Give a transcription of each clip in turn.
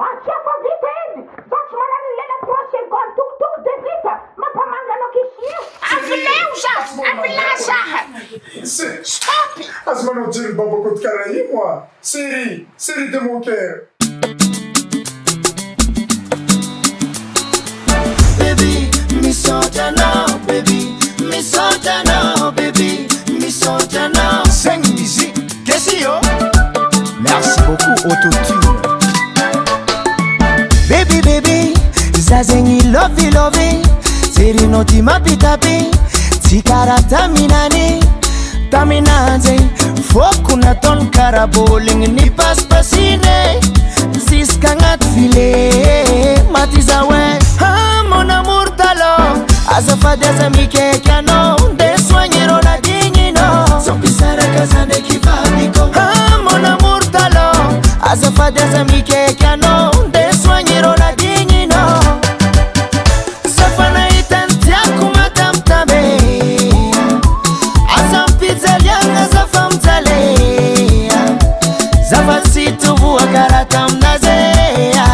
Akiafa vita edy fa tsy manano lela 3 secondes tokotoko de vita mampamangana kisia avileo za avila zaha stop azo manao jery babakôty karaha io moi série de mon cœur. Baby, mi sorta now, baby, mi sorta now, baby, mi sorta now. Sing musique, qu'est-ce que yo? Merci beaucoup Autotune. Baby, baby, zazengi lovey lovey, seri noti mapitapi, tikara taminani, taminanze, fokuna ton karaboling ni paspasine, ziskangat file, matizawe. Mon amour talon, azafade azamike kano, de soignero la dignino, son pisara kazande kivadiko. Mon amour talon, azafade azamike kano, de soignero la dignino. Safana itantia kumatam tabe, azam pizza liang azafam tale, zafasitu vua karatam nazea.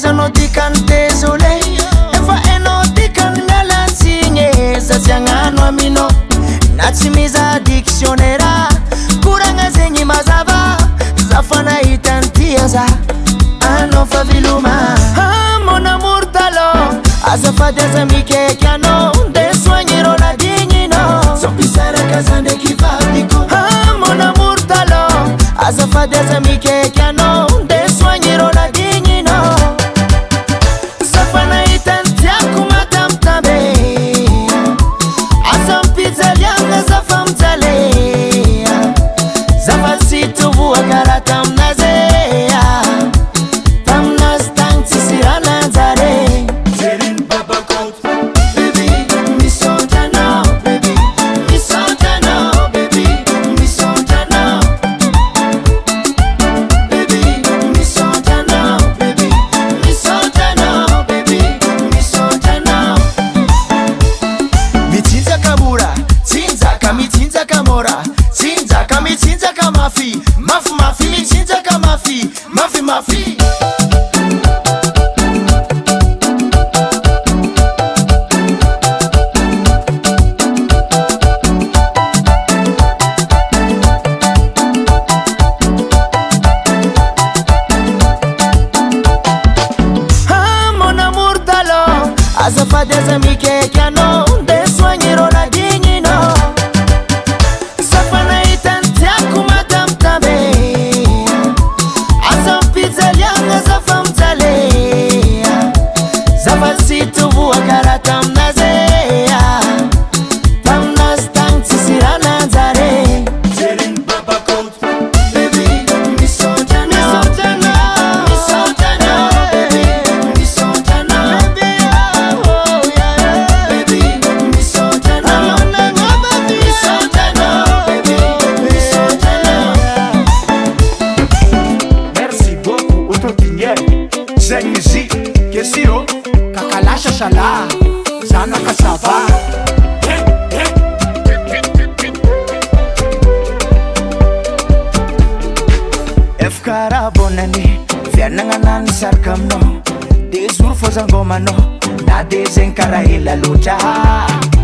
Eno dikan désolé, efa eno dikan ngalansinye zaziangano amino, natimiza dictionnaire, kuranga zenyi mazava, zafana itantiaza, ano faviluma. Mon amour talon, azafade azamike kiano, de soignero la dignino, son pisara kazande kivadiko. Mon amour talon, azafade azamike kiano, de soignero la dignino. Mafi. Mon amour talon, azafade azamike kiano, de soignero la dignino. Safana itantia kumatam tabe, zafam tale, zafasitu vua karatam nazea, tamnas tang tisira nazare. Jerin baba coat, baby, mi sotana, mi sotana, baby, mi sotana, oh yeah, baby, mi sotana, mi sotana, baby, mi sotana. Merci beaucoup. Zeng muziek, qu'est-ce yo? Kakala shashala, zana kasava. Efkara bonani, viananganan sarkamno, desur fozangomano, na desenkara ila lucha.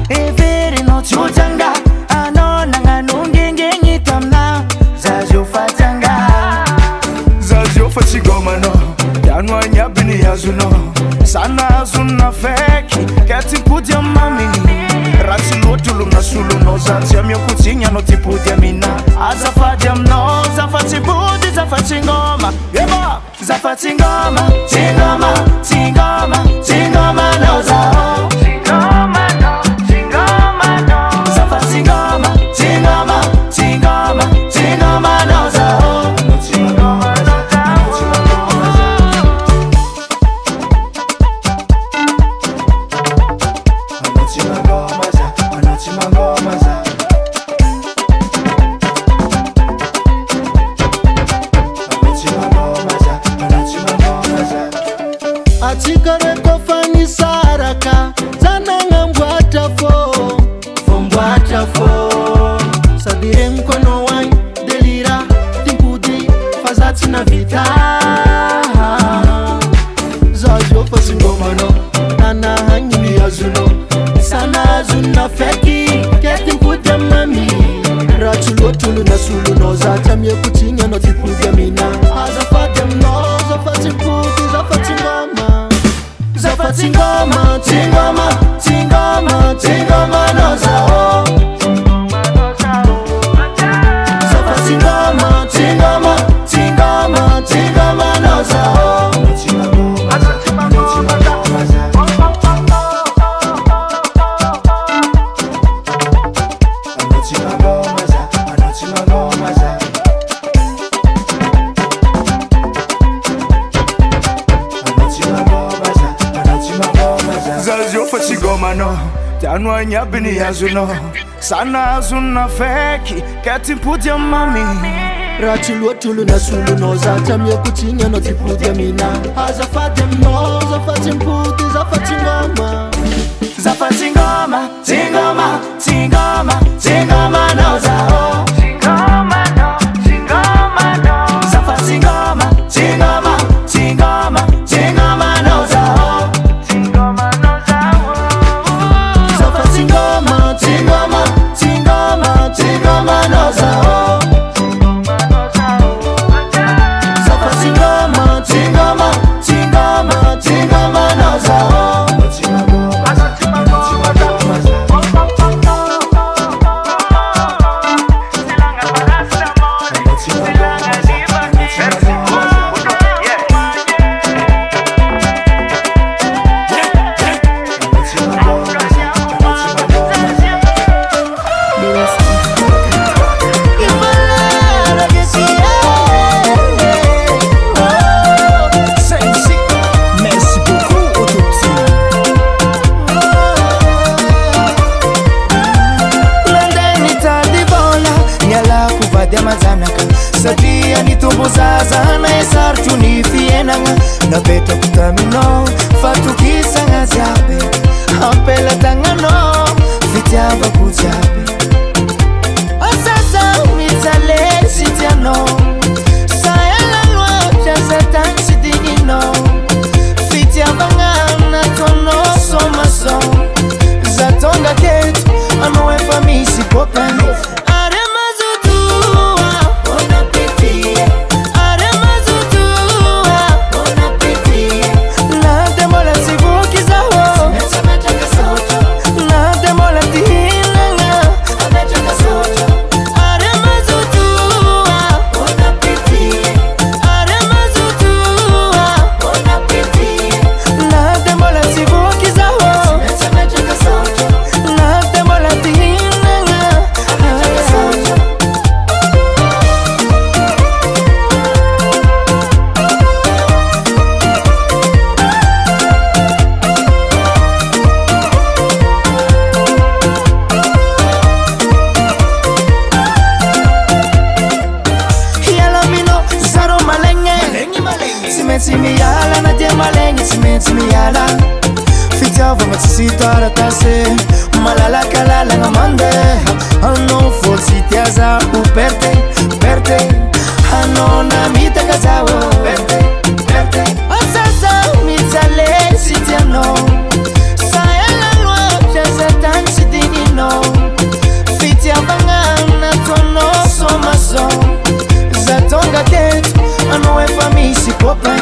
Everi no chujanga, ano nanganungengengi tamna, zazio fajanga, zazio fachigomano. Anwanya bini yazuno, sana azuna feki, kati pudia mamini, rati lotulu na sulu no zanzia mio kutinya no tipudia mina. Azafadia mno, zafati budi, zafati ngoma, yeba, zafati ngoma, tingoma, tingoma, tingoma no za. fani saraka zananga mbwata fo sabire mkono wai delira timpudi fazati na vita zajo fasingomano nana hangini azuno sana azuna feki ketimpudia mami rachulotulu na sulu no zatamye kuchinya no tipudia mina azafatem no zafatimputi zafatingoma tingoma no zao zafatingoma tingoma no zao Zazio fatigomano Tanwa nyabini yazuno Sana azuna feki Ketimpudia mami rachulotulu na sulu no zatamye kuchinya no tipudia mina azafatem no zafatimputi Zafatingoma no zao Zafatingoma no zao Tingoma no zao Tingoma no zao Sabia ni tumbo zaza na esarchu ni fienanga na beto kutamino fatu kisa ngaziabe ampela tangano fitiaba kuziabe asasa mitale sitiano saela lwa chasatan sidinino fitiaba ngana tono somaso zatonga ketu anowe famisi popani Simiyala na demalengi simiyala fitiava matsisitara tase malala kalala ngamande ano forsi tiaza uperte ano na mita kazawo perte asasa mitale sitiano saela lwa chasatan sidinino fitiava ngana tono somaso zatonga ketu ano we famisi popani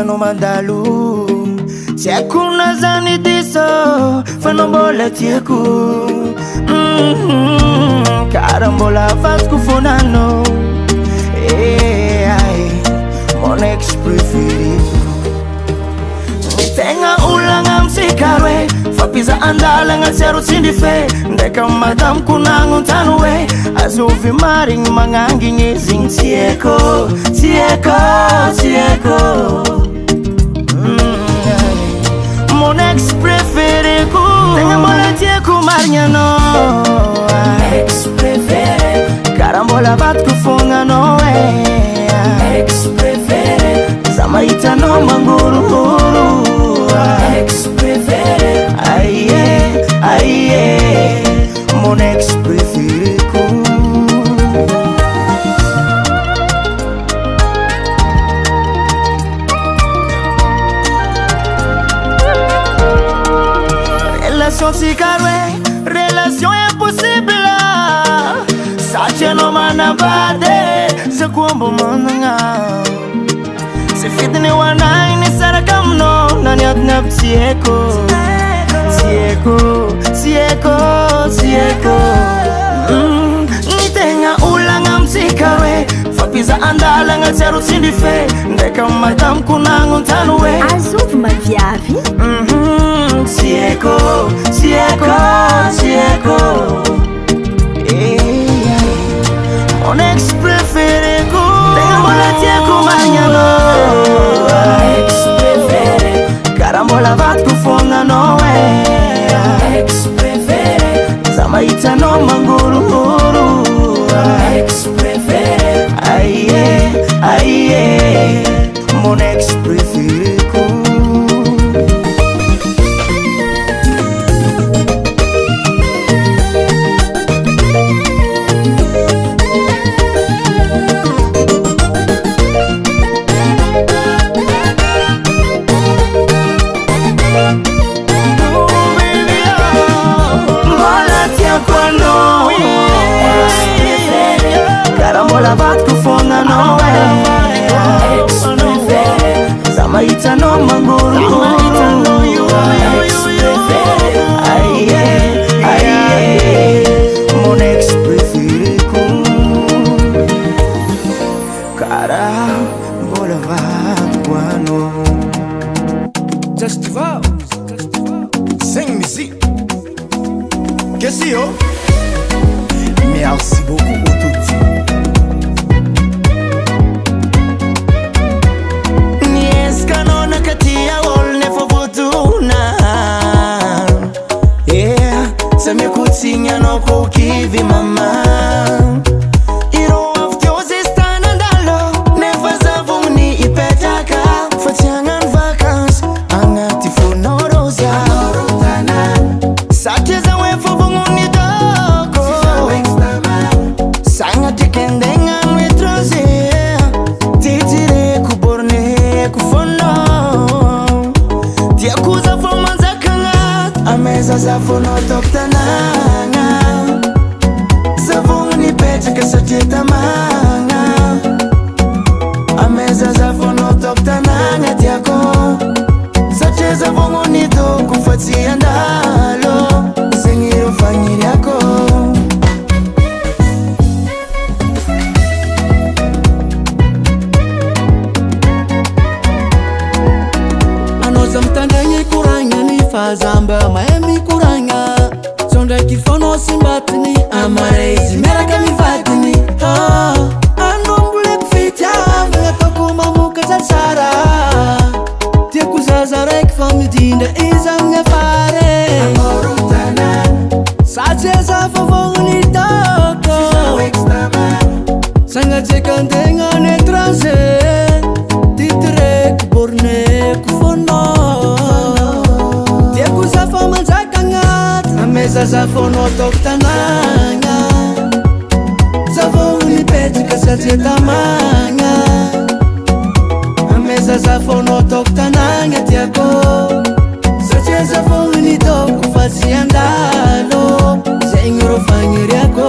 hitanao mandalo tsy haiko na zany diso fa anao mbola tiako karaha mbola afatiko fonanao mon ex préféré tegna olagna amitsika roe fampiza andalagna tsy aro tsindrife ndraika madamiko nagnontany hoe azovy marigny magnangigny izigny tsy haiko tsy haiko tsy haiko mon ex préféré-ko tegna mbola tiako marigny anao ex préféré karaha mbola vatiko fogna anao ex préféré za mahitanao mangorongoro ex préféré aïe aïe mon ex préféré-ko relation sikarwe relation impossible satria no manambady zakombo managna sy fidiny hoanay ny saraka aminao na niadiny aby tsy haiko tsy haiko tsy haiko tsy haiko ny tegna olagna amitsika hoe fampiza andalagna tsy aro tsindrife ndraika madamiko nagnontany hoe azovy maviavy tsy haiko tsy haiko tsy haiko mon ex préféré-ko tegna mbola tiako marigny anao ex préféré karaha mbola vatiko fogna anao ex préféré za mahitanao mangorongoro ex préféré aïe aïe mon ex préféré-ko karaha vatiko fogna anao ex préféré za mahitanao mangorongoro ex préféré aïe aïe mon ex préféré-ko karaha mbola vatiko anao Just vote. Sing musique. Qu'est-ce yo? merci beaucoup Autotune nieskanona katia olne fovotuna samia kutsignano kokivi mama iro avtiozistandandalo nefazavuni ipetaka fatiangan vacance angati fonorosa sateza wefovunguni doko sanga tikendengan wetroze titire kuborne kufono tiakuza fomanzakangat ameza zafono toktananga zavunguni petaka satietamanga ameza zafono toktananga tiako sateza vunguni do kufatsiandalo zengiro fanyiriako zamtandanye kuranya ni fazamba maemi kuranya sonda kifono simbatini amarezi meraka mi fatini andombule kufita ngapakuma muka zasara tia kuzazara ekfamidinda iza ngafare sacheza fovongni toko sanga cekandenga netrase titre kuborne kufono ameza zafono toktananga zavoni petrika satietamanga ameza zafono toktananga tiako satie zavoni toko fatsiandalo zengiro fanyiriako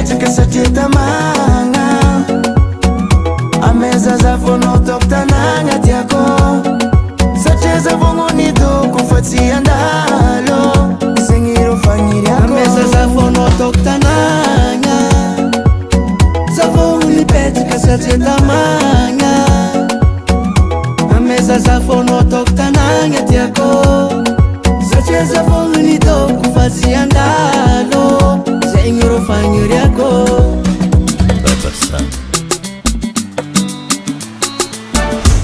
mipetraka satria tamagna ameza zavoanao taoko tanagna tiako satria zavogno doko fa tsy andalo zegny ro fagniriako ameza zavoanao taoko tanagna zavogno mipetraka satria tamagna ameza zavoanao taoko tanagna tiako satria zavogno doko fa tsy andalo zegny ro fagniriako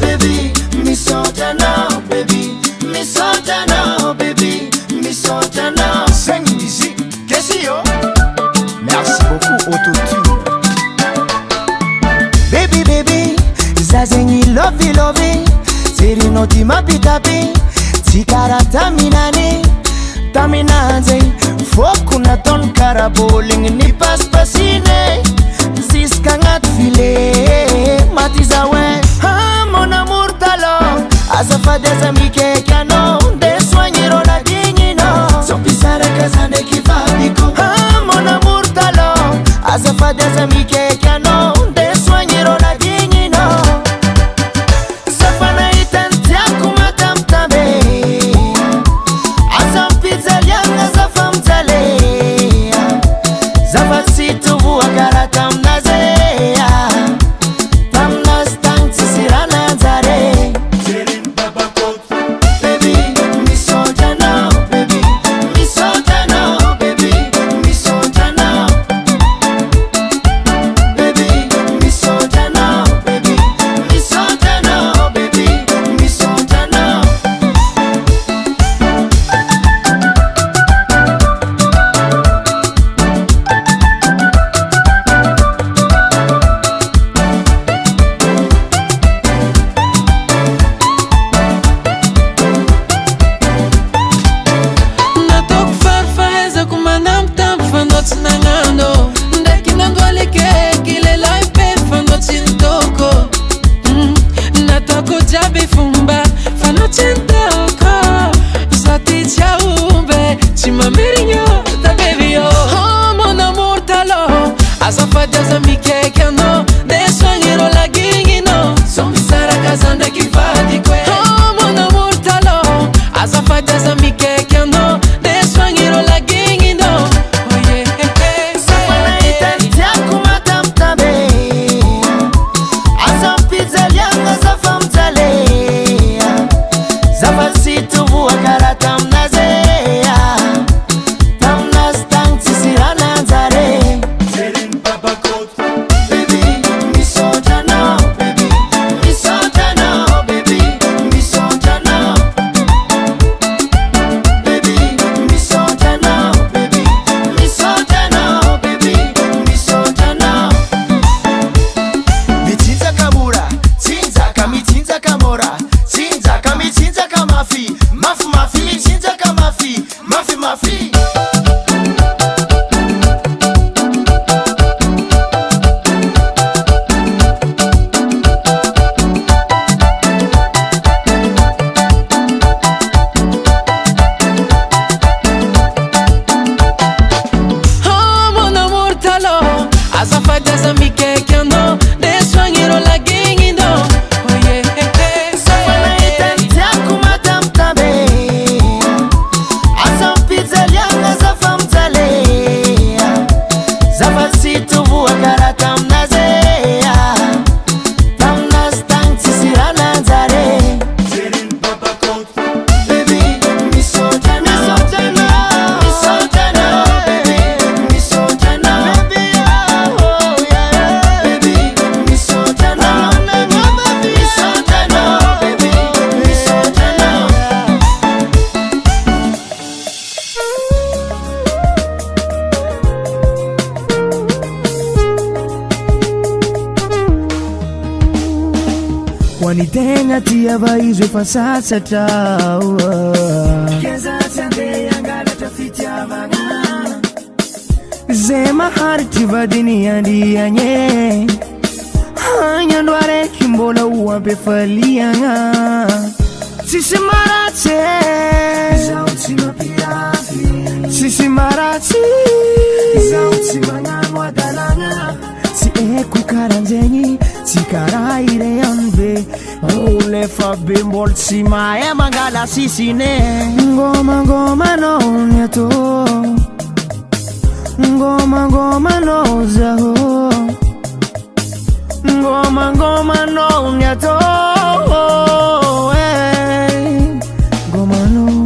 Baby, misota now, baby, misota now, baby, misota now. 5 musiques, qu'est-ce qu'il y a? Merci beaucoup Autotune. Baby, baby, zazengi lovey lovey, serino ti mapitapi, tikara taminani, taminanze, foku na ton karaboling ni paspasine, ziska ngat file, matizawe. Mon amour talon, azafade zamike kano, de soignero la dignino, son pisare kazande kifadiko. Mon amour talon, azafade zamike kano, de soignero la dignino. Zafana itantia kumatam tabe, azam pizza lianga zafam tale, zafasitu vuakaratam nazea. Kwani tena tia vaizo fasasatra Keza tande angala tafitia vanga Zema harti vadini andianye Hanya ndware kimbola uwampe falianga Sisi marate Zauti mapirafi Sisi marate Zauti manganwa dala tieko karanjegny tsy karaha ireany be olefa be mbola tsy mahay mangala sisine ngomangomanao ny atao ngomangomanao zaho ngomangomanao ny atao ngomanao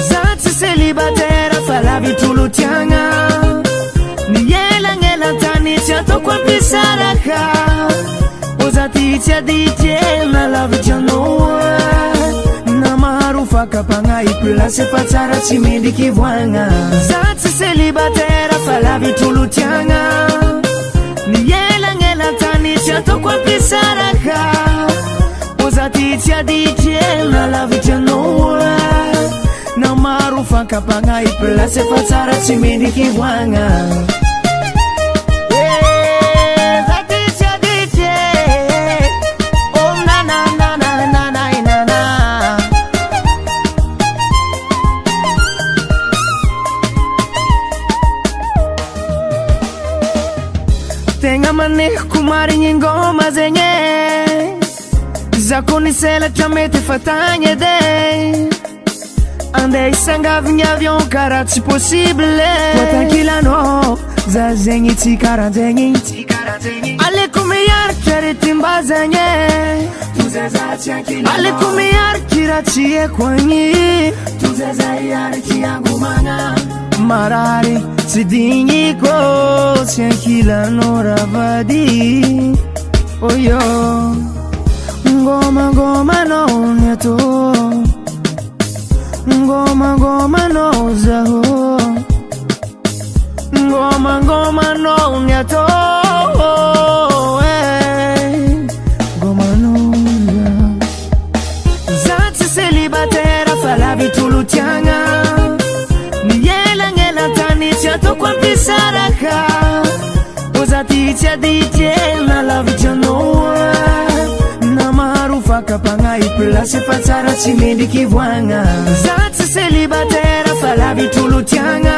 za tsy célibataire fa lavitolo tiagna nielagnelantany tsy ataoko ampisaraka ozaty tsy aditiena lavitrianao na maro fakapagna iplasy fa tsara tsy mendriky voagna za tsy célibataire fa lavitolo tiagna nielagnelantany tsy ataoko ampisaraka ozaty tsy aditiena lavitrianao na maro fakapagna iplasy fa tsara tsy mendriky voagna tegna manehiko marigny ngoma zegny zako niselatra mety fatagny edy andeha isangavigny avion karaha tsy possible voatakilanao za zegny tsy karanjegny aleko miaritra retimba zegny aleko miariky raha tsy eko agny iariky angomagna marary tsy digniko tsy ankilanao ravady oyo ngomangomanao ny atao ngomangomanao zaho ngomangomanao ny atao ngomanao za tsy célibataire fa lavitolo tiagna nielagnelantany tsy ataoko ampisaraka ozaty tsy aditiena lavitrianao na maro fakapagna iplasy fa tsara tsy mendriky voagna za tsy célibataire fa lavitolo tiagna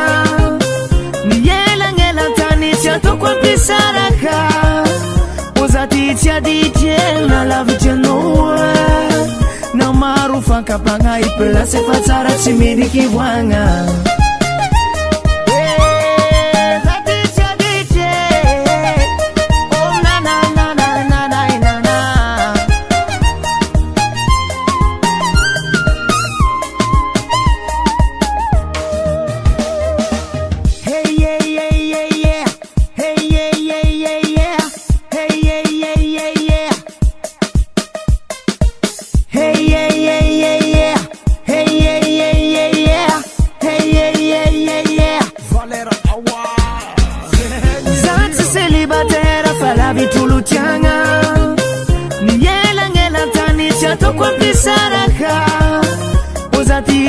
nielagnelantany tsy ataoko ampisaraka ozaty tsy aditiena lavitrianao na maro fakapagna iplasy fa tsara tsy mendriky voagna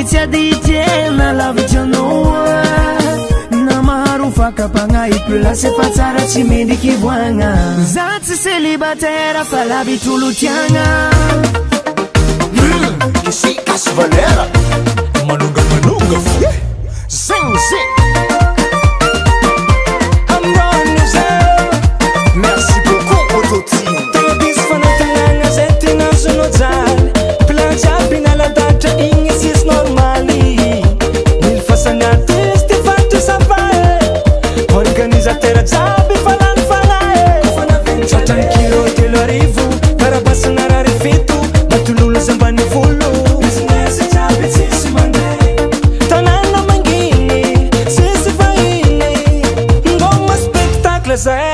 tsy aditiena lavitrianao na maro fakapagna iplasy fa tsara tsy mendriky voagna za tsy célibataire fa lavitolo tiagna Kasy Valera manonga fo zegny merci beaucoup autotune Tadis fanatanagna zay tegna azonao jaly plan jiaby naladatra igny sisy normaly mily fasagna artiste fatry savae organisateur jiaby falany tratran'ny kilo telo arivo karabasana rary fito matololo zambany volo business jiaby tsisy mandeha tanàna manginy sisy vahiny ngoma spectacle zay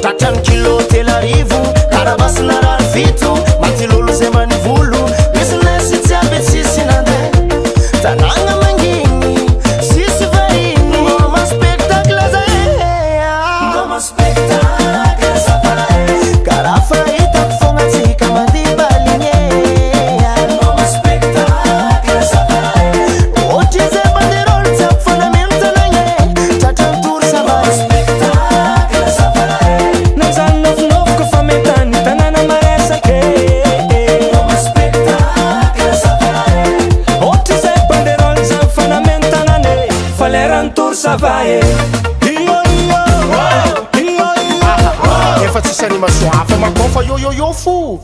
Tratran'ny kilo telo arivo karabasana rary fito misy animation hafa makao fa yo fo.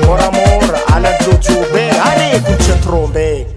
Moramora ala jojo be are kucha trombe.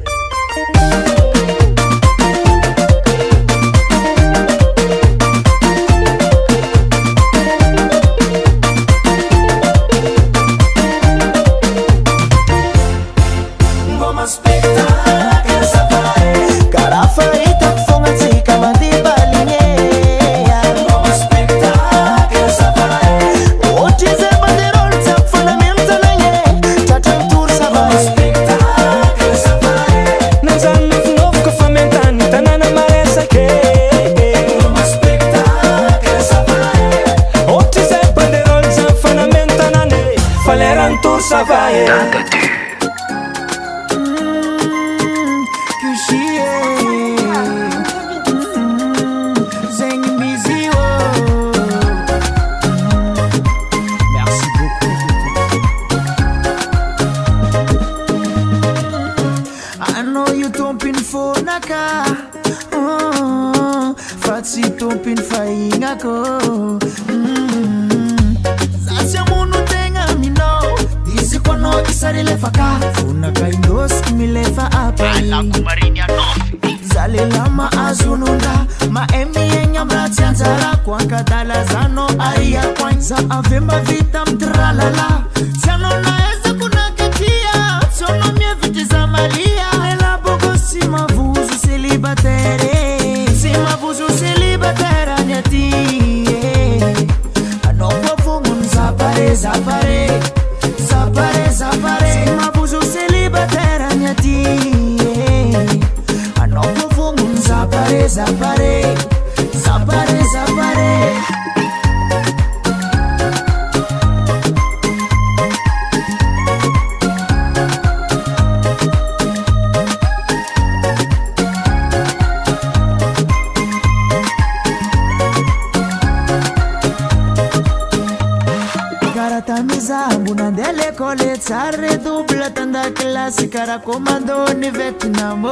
Comandoni Vietnam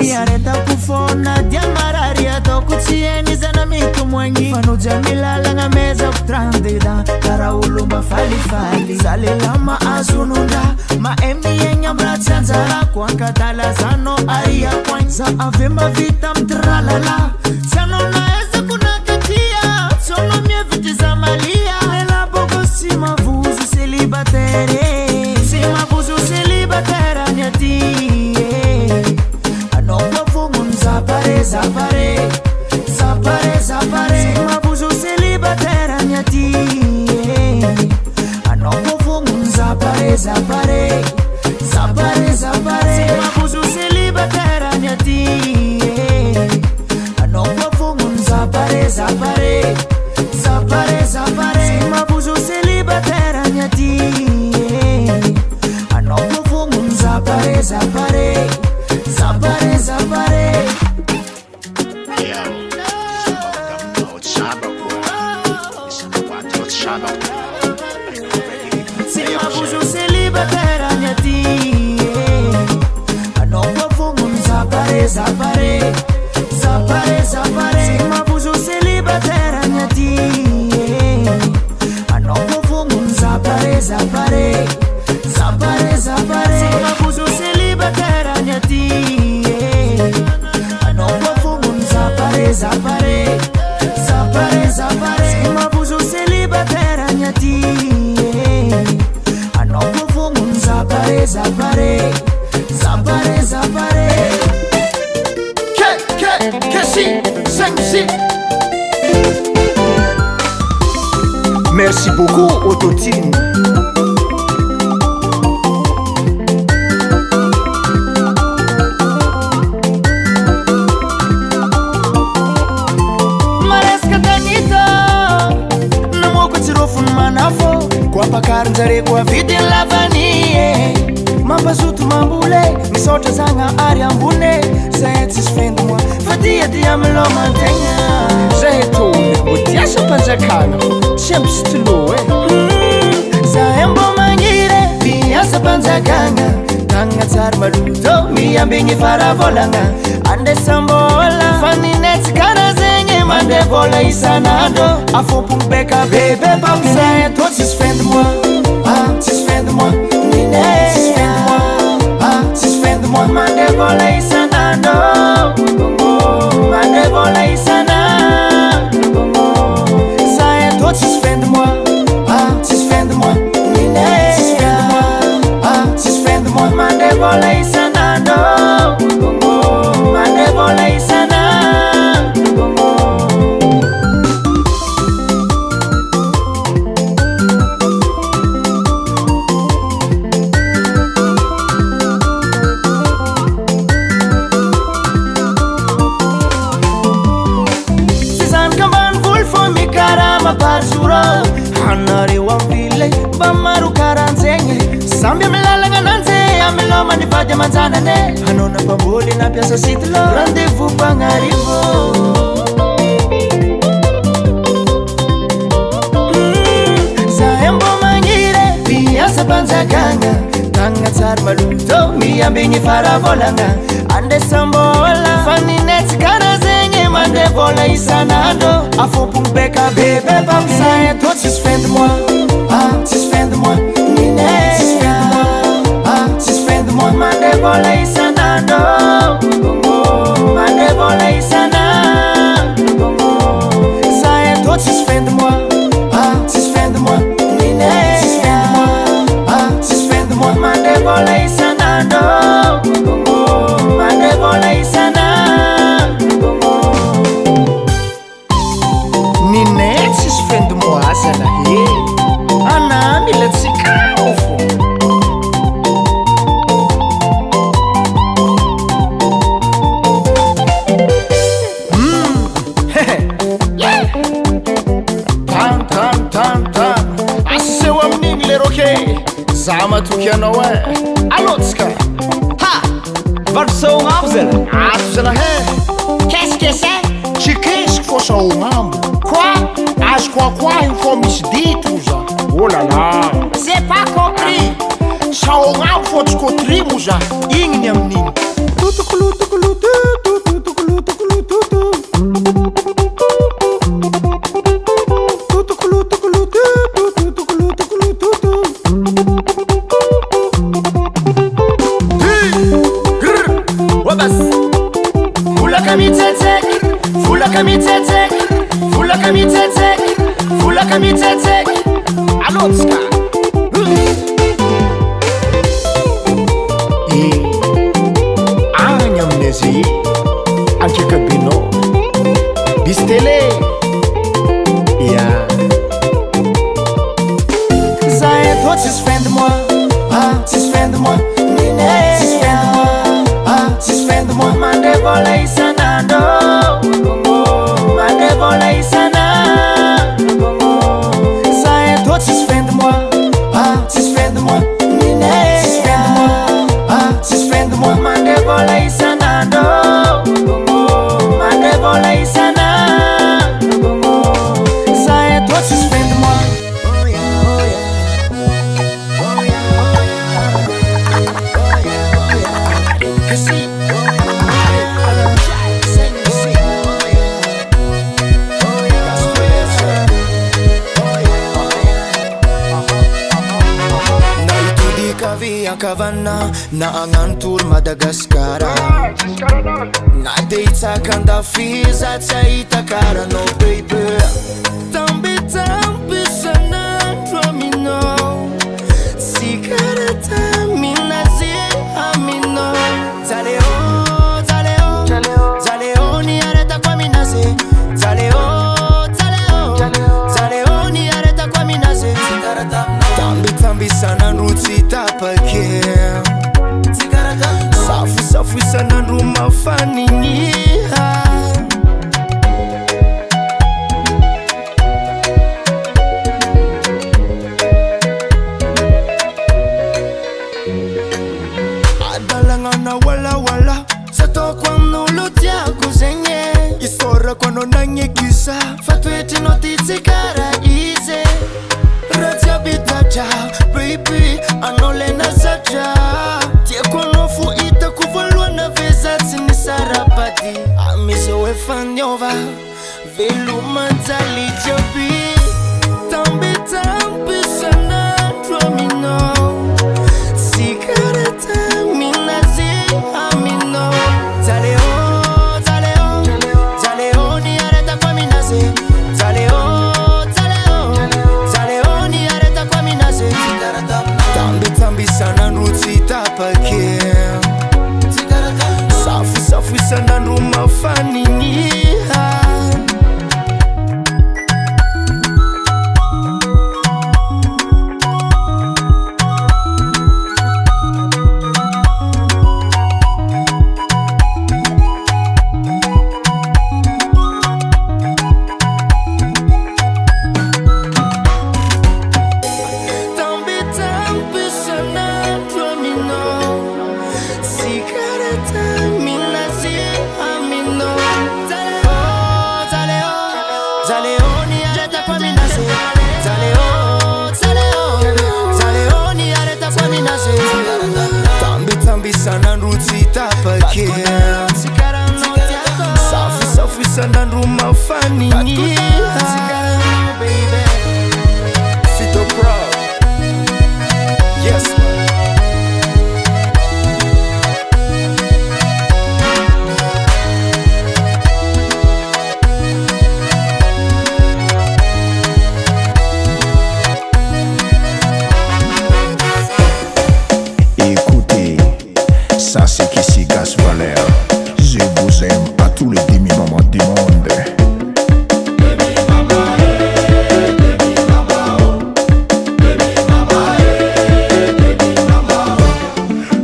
Yareta kufona Diamararia Toku tieni zana mitu mwengi Fanuja milala nga meza kutrandida Kara ulumba fali Zale lama azununda Ma emi yenya mratsanzara Kwanka tala zano aria kwanza Avema vita mtralala Zano naeza kuna katia Sono mie viti za malia Lela bogo sima vuzu celibatere Zapare Mabuzo celibatera nyati Anoko fungun zapare Mabuzo celibatera nyati Anoko fungun zapare Mabuzo celibatera nyati Anoko fungun zapare Zapare Mabuzo celibatera nyati Anoko fungun zapare Mabuzo celibatera nyati Anoko fungun zapare Mabuzo celibatera nyati Anoko fungun zapare Merci beaucoup Autotune. Maresca Danito Namoko tirofun manafo Kwa pakaranjare kwa vidin lavanie Mampazoto mambole Misaotra zagna ary ambone Zahay tsisy fendo moa Fa dia milomantegna Zahay tony mbo tiasa mpanjakana Tsy ampy sy tilo Zahay mbo magnire maluto miambigny faravolagna andesambola faninetsy kara zegny mande vola isanandro afompogny beka bebe bamizay atô tsisy fin de mois tsisy fin de mois nine tsisy fin de mois tsisy fin de mois mande vola isanandro mande vola isanandro zay atô tsisy fin de mois tsisy fin de mois nine tsisy fin de mois tsisy fin de mois mande vola isanandro mande vola isanandro hanareo amvile mba maro karanjegny samby amilalagna ananjy amiloma nivady amanjanane hanao nampamboly nampiasa sitilo rendez-vous bagnarivo zahay mbo magnire piasa mpanjakagna tagnana tsary maloto miambigny faravolagna andesambola faninetsy kara zegny mande vola isanandro afompogny beka bebe bamizay atô tsisy fin de mois tsisy fin de mois nine tsisy fin de mois tsisy fin de mois mande vola isanandro mande vola isanandro zay atô tsisy fin de mois tsisy fin de mois nine tsisy fin de mois tsisy fin de mois mande vola isanandro mande vola isanandro nine tsisy fin de mois zalahe ana mila tsikao fo tan aseo amin'igny le roke za matoky anao alotsika Varsågam zala ato zalahe Qu'est-ce que c'est? tsy kesiko fô saognambo Quoi? azo koakoa igny fô misy dito za oh là là J'ai pas compris. saognambo fô tsy kotrimo za igny ny amin'igny Fulaka mitsetsek, fulaka mitsetsek, fulaka mitsetsek, fulaka mitsetsek. alotsika agny amin'azy antrikabinao bisy télé ya Zay atô tsisy fin de mois, tsisy fin de mois, nine tsisy fin de mois, tsisy fin de mois mande vola isanandro, mande vola isanandro. Zay atô tsisy fin de mois, tsisy fin de mois, nine tsisy fin de mois, tsisy fin de mois mande vola isanandro, mande vola isanandro. Zay atô tsisy fin de mois. Kavana na angantur Madagaskara na deitsaka andafiza tsy ahita kara no baby tambitamby sanandro aminao tsy kara taminazy aminao zaleo zaleo zaleo ni areta kwa minazy zaleo zaleo zaleo ni areta kwa minazy tambitamby sanandro tsy tapake safu isanandro mafaniniha adalagna na walawala satoko amin'olo tiako zegny isorako anao nagnekisa fa toetrinao ty tsy kara izy raha jiaby tatra baby anolena zatra tiako anofo hitako voalohana ve za tsy nisarapady amiso efa niova velomanjaly jiaby tambitamby sanandro aminao tsy karata minazy aminao jaleo ni areta kwa minazy jaleo ni areta kwa minazy tambitamby sanandro tsy tapake safi sanandro mafaniniha sanandro tsy tapake safi sanandro mafaniniha Fito Pro yes Ça c'est qu'ici Gas Valère. Je vous aime à tous les demi-moments du monde. Baby mama, baby mama, baby mama, baby mama.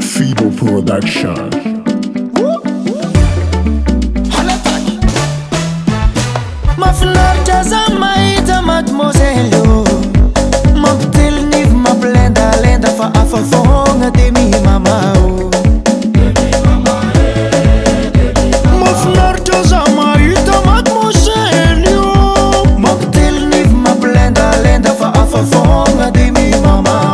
Fido Production. Mafinaritra za mahita mademoiselle mampitelinivo mampilendalenda fa afafogna de mimama mafinaritra za mahita mademoiselle mampitelinivo mampilendalenda fa afafogna de mimama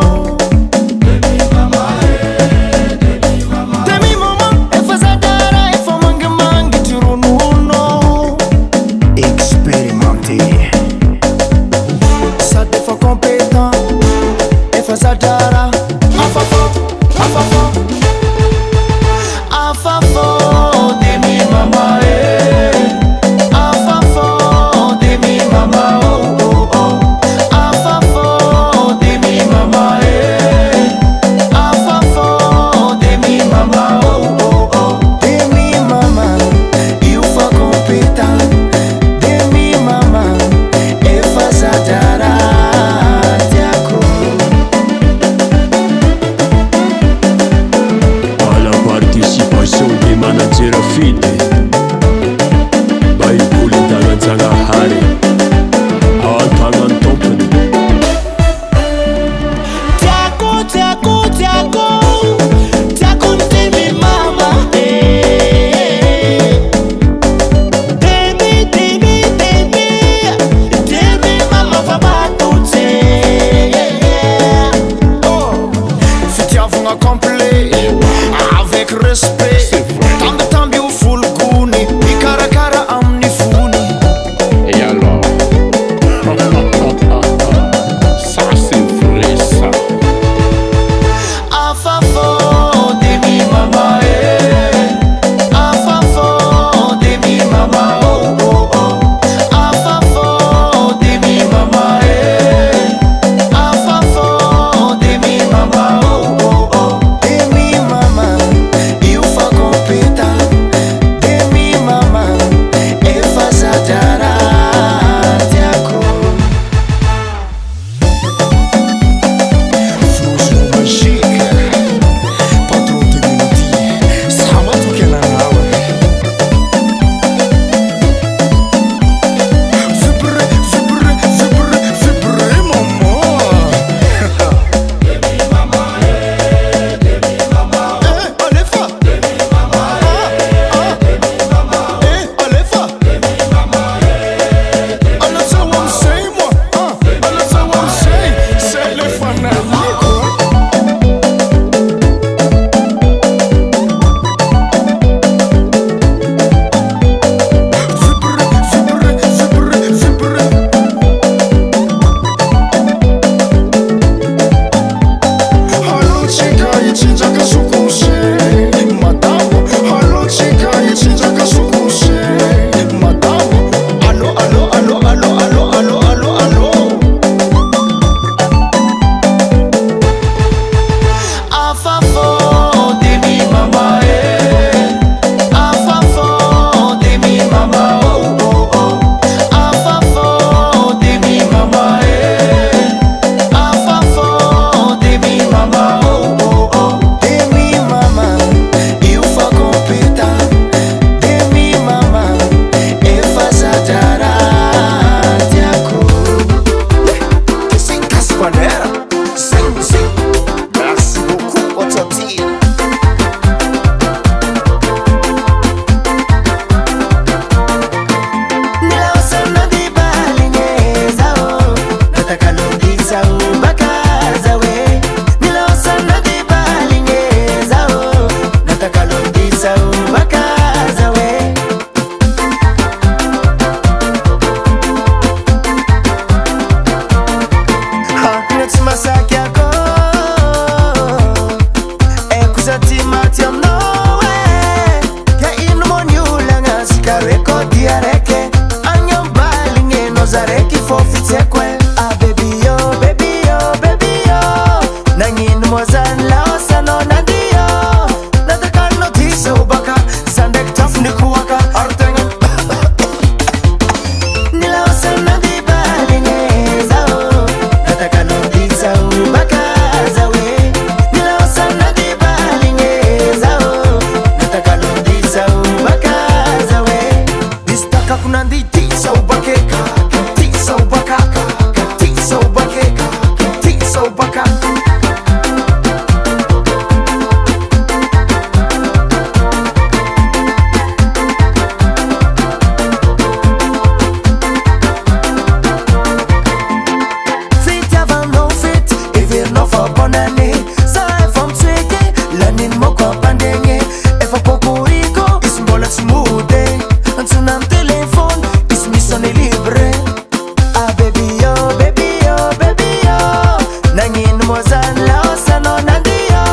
de mimama efa zadara efa mangimangy ronono Expérimenté. sady efa compétent efa zadara afafo de mi mama afafo de mi mama afafo de mi mama afafo de mi mama de mi mama you for compétent de mi mama efa zadara tiako vonane za efa mitseke laniny moko ampandegny efa kokoriko izy mbola tsy mody antsona am telefony izy misone libre ah baby yo baby yo baby yo nagnino moa zany laosanao nandio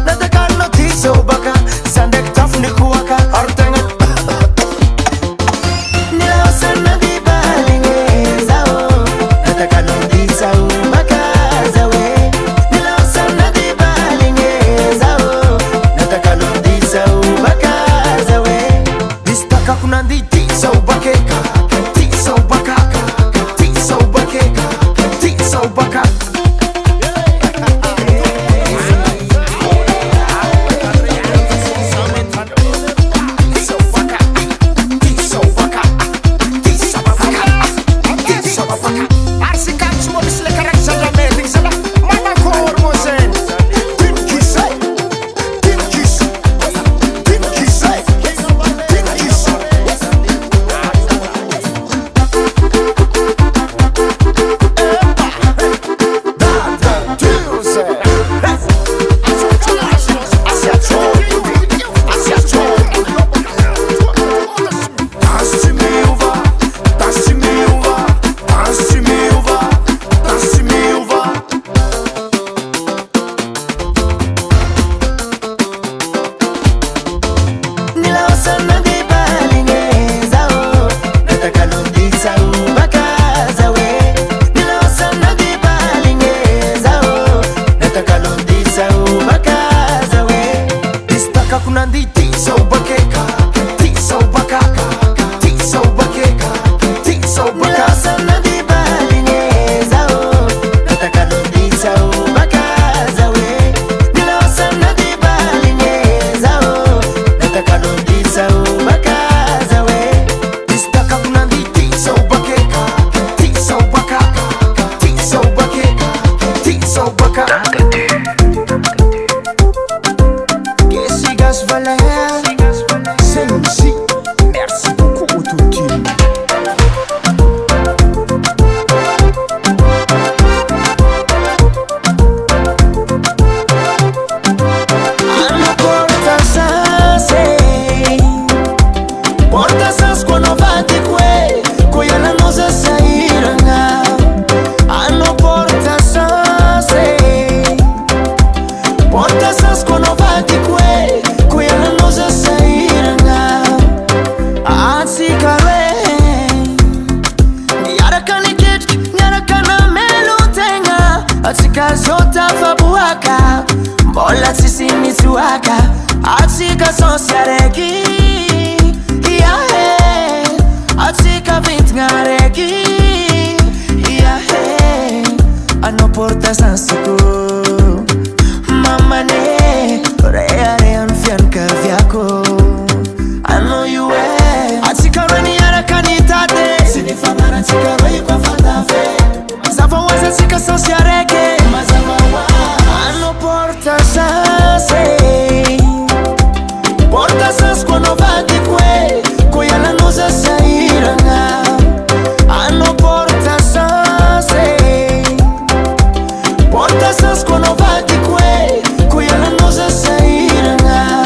natakanao tiso baka za ndraiky tafony koaka ary tegna mbola sisi mitsuaka atsika sonsiareki yahe atsika vintngareki yahe anoporta sansiko mamane rearean fiankaviako ano yue atsika reni arakanitate sinifamara atsika roi kwa fantafe zavawaza atsika sonsiareke mazavawa ano porta sas quando vai de que ela nos sairá ano porta sas quando vai de que ela nos sairá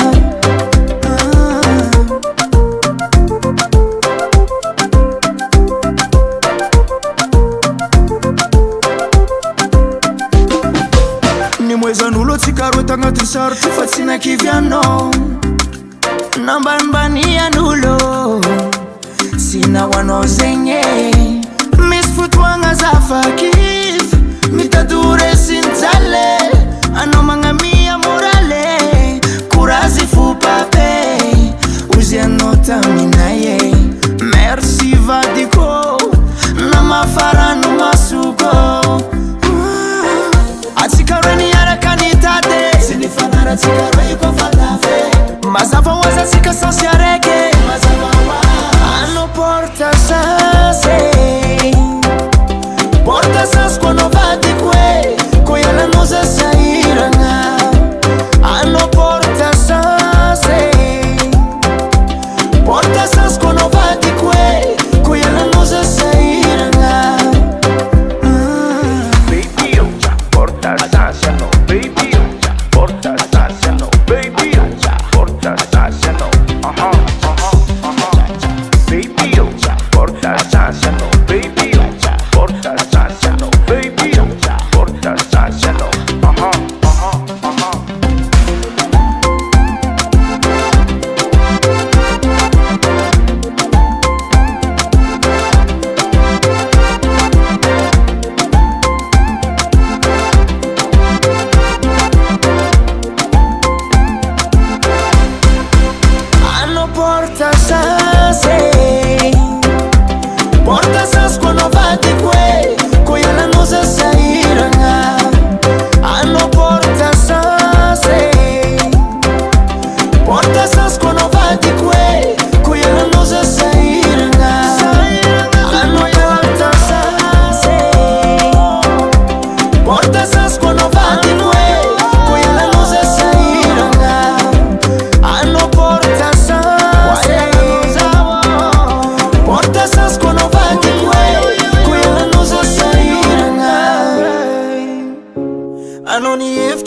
ni mweza nulo tikarota ngati sarti fatsina kiviano nambanbania nulo sina wanozenye misfutwanga zafakif mitadure sintale anomangamia morale kurazi fupape uzianotaminaye merci vadiko namafaranu masuko atikareni arakanitate sinifanara tikarei kwa falafe mazava waza sika sonsiareke ano porta sas quando vai de que ela nos sairá ano porta sas quando vai de que ela nos sairá baby yo porta sas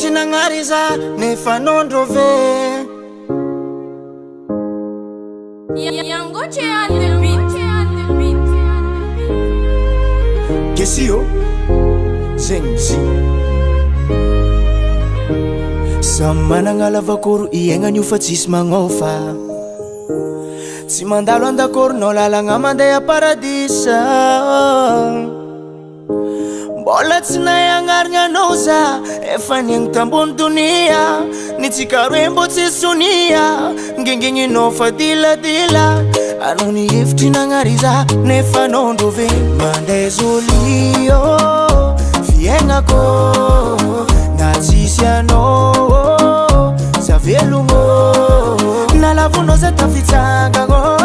hevitry nagnariza nefa nondrove Kesio Zengzi Samy managna lavakoro iaignany io fa tsisy magnofa tsy mandalo andakoronao lalagna mandeha paradisa mbola tsy nahay agnarigna anao za efa niagny tambony donia nitsika roe mbo tsy sonia ngengegninao fa diladila anao ny hevitry nagnariza nefa nondrove mandeha zolio fiaignako na tsisy anao za velogno nalavonao za tafitsangagno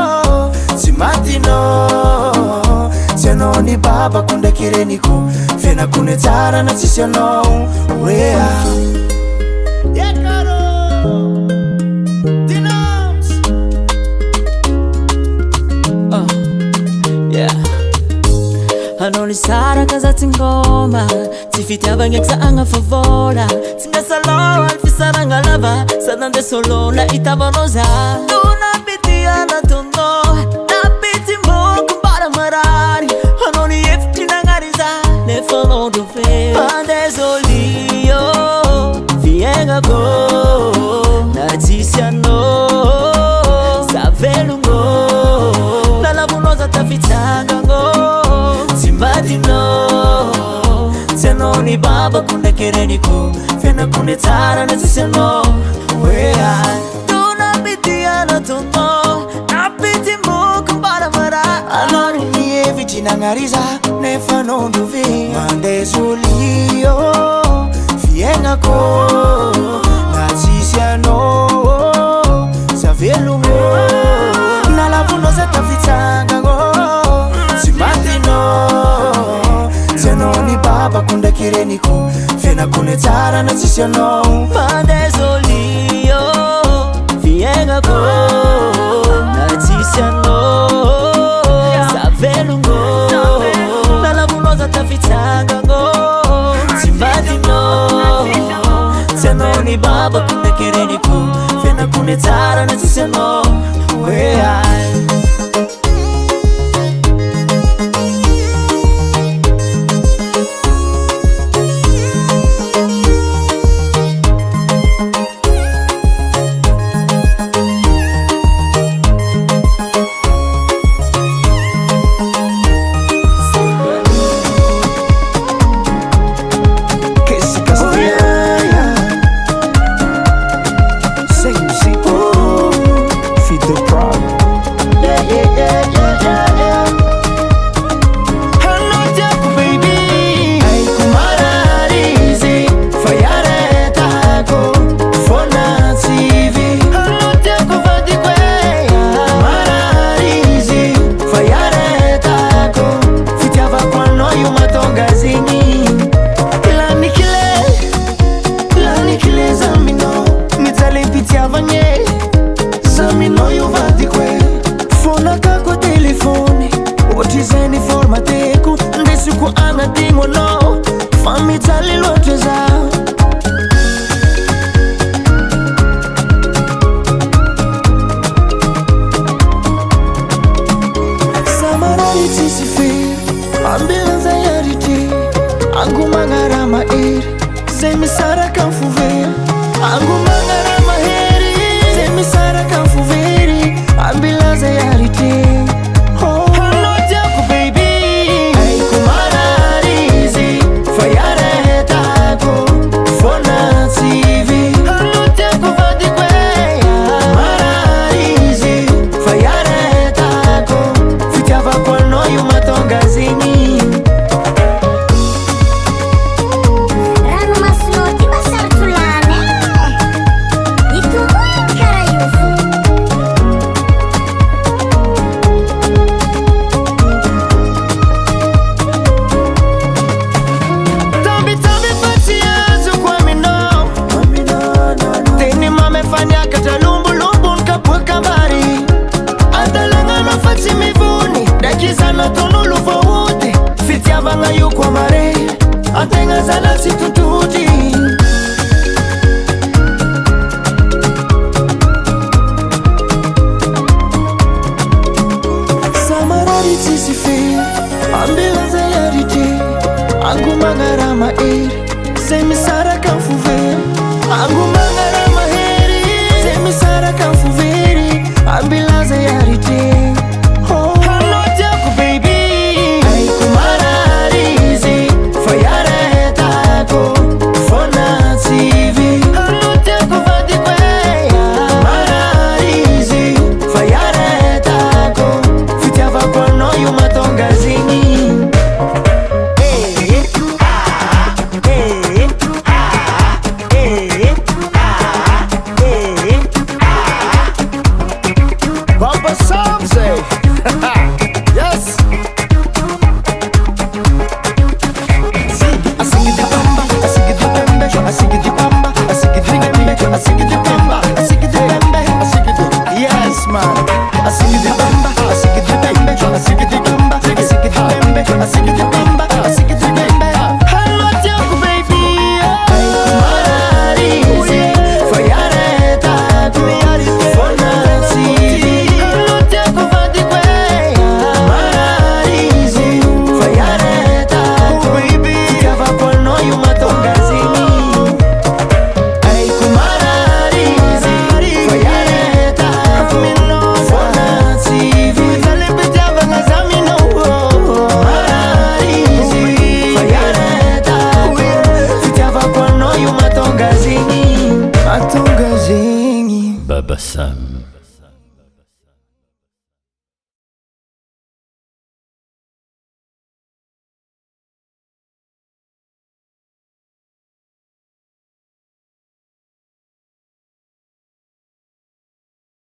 tsy matinao tsy anao ny babako ndraiky reniko fiainako ny tsara na tsisy anao oea anao ny saraka za tsy ngoma tsy fitiavagna eky za agnafavola tsy miasa loha ny fisaragna lava sady nandeha solo la itavanao za donapitiana tono napitymoko mbara marary anao ny hevitry nagnariza nefa nondrove mandeha zolio fiaignako na tsisy anao za velogno nalavonao za tafitsangagno Badino Tseno ni baba kunda kereniko Fena kunde tsara na tsiseno Wea Tuna pitia na tono Napiti muku mbara mara Anoni ni hevitry nagnariza nefa nondrove Mande zolio fiaignako na tsisy anao za velogno nalavonao za tafitsangagno tsy matinao tsy anao ny babako ndraiky reniko fiainako ny tsara na tsisy anao mandeha zolio fiaignako na tsisy anao za velogno nalavonao za tafitsangagno tsy matinao tsy anao ny babako ndraiky reniko fiainako ny tsara na tsisy anao oea